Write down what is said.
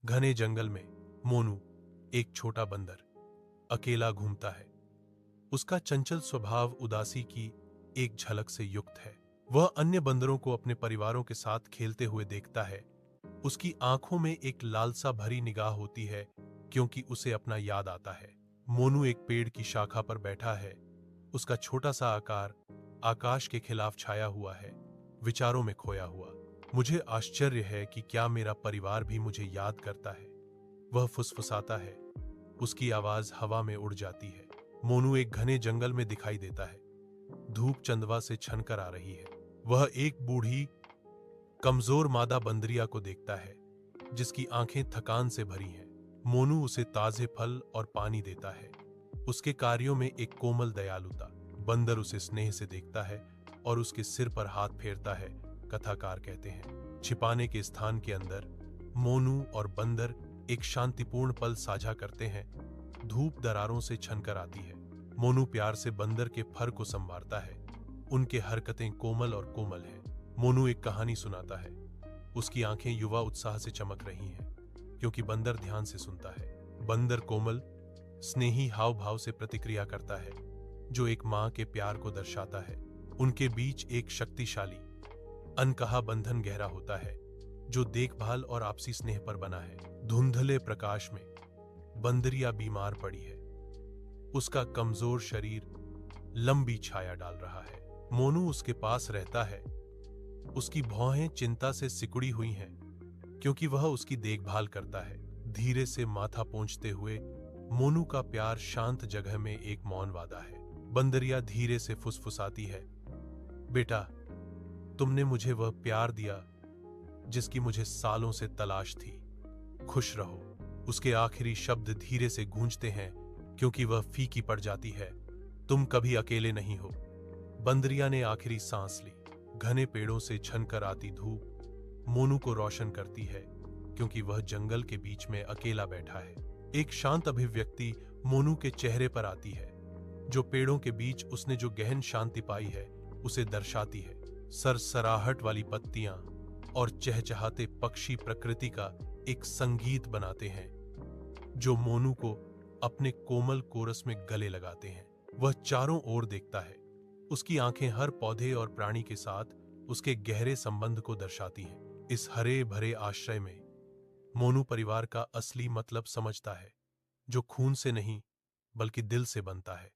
घने जंगल में मोनू, एक छोटा बंदर, अकेला घूमता है। उसका चंचल स्वभाव उदासी की एक झलक से युक्त है। वह अन्य बंदरों को अपने परिवारों के साथ खेलते हुए देखता है। उसकी आंखों में एक लालसा भरी निगाह होती है, क्योंकि उसे अपना याद आता है। मोनू एक पेड़ की शाखा पर बैठा है। उसका छोटा सा आकार आकाश के खिलाफ छाया हुआ है, विचारों में खोया हुआ। मुझे आश्चर्य है कि क्या मेरा परिवार भी मुझे याद करता है, वह फुसफुसाता है। उसकी आवाज हवा में उड़ जाती है। मोनू एक घने जंगल में दिखाई देता है। धूप चंदवा से छनकर आ रही है। वह एक बूढ़ी कमजोर मादा बंदरिया को देखता है, जिसकी आंखें थकान से भरी हैं। मोनू उसे ताजे फल और पानी देता है, उसके कार्यों में एक कोमल दयालुता। बंदर उसे स्नेह से देखता है और उसके सिर पर हाथ फेरता है। कथाकार कहते हैं, छिपाने के स्थान के अंदर मोनू और बंदर एक शांतिपूर्ण पल साझा करते हैं। धूप दरारों से छनकर आती है। मोनू प्यार से बंदर के फर को संवारता है। उनके हरकतें कोमल और कोमल हैं। मोनू एक कहानी सुनाता है। उसकी आंखें युवा उत्साह से चमक रही हैं, क्योंकि बंदर ध्यान से सुनता है। बंदर कोमल स्नेही हाव भाव से प्रतिक्रिया करता है, जो एक मां के प्यार को दर्शाता है। उनके बीच एक शक्तिशाली अनकहा बंधन गहरा होता है, जो देखभाल और आपसी स्नेह पर बना है। धुंधले प्रकाश में बंदरिया बीमार पड़ी है। उसका कमजोर शरीर लंबी छाया डाल रहा है। मोनू उसके पास रहता है। उसकी भौहें चिंता से सिकुड़ी हुई हैं, क्योंकि वह उसकी देखभाल करता है। धीरे से माथा पोंछते हुए मोनू का प्यार शांत जगह में एक मौन वादा है। बंदरिया धीरे से फुसफुसाती है, बेटा, तुमने मुझे वह प्यार दिया जिसकी मुझे सालों से तलाश थी। खुश रहो। उसके आखिरी शब्द धीरे से गूंजते हैं, क्योंकि वह फीकी पड़ जाती है। तुम कभी अकेले नहीं हो। बंदरिया ने आखिरी सांस ली। घने पेड़ों से छनकर आती धूप मोनू को रोशन करती है, क्योंकि वह जंगल के बीच में अकेला बैठा है। एक शांत अभिव्यक्ति मोनू के चेहरे पर आती है, जो पेड़ों के बीच उसने जो गहन शांति पाई है उसे दर्शाती है। सरसराहट वाली पत्तियां और चहचहाते पक्षी प्रकृति का एक संगीत बनाते हैं, जो मोनू को अपने कोमल कोरस में गले लगाते हैं। वह चारों ओर देखता है। उसकी आंखें हर पौधे और प्राणी के साथ उसके गहरे संबंध को दर्शाती हैं। इस हरे भरे आश्रय में मोनू परिवार का असली मतलब समझता है, जो खून से नहीं बल्कि दिल से बनता है।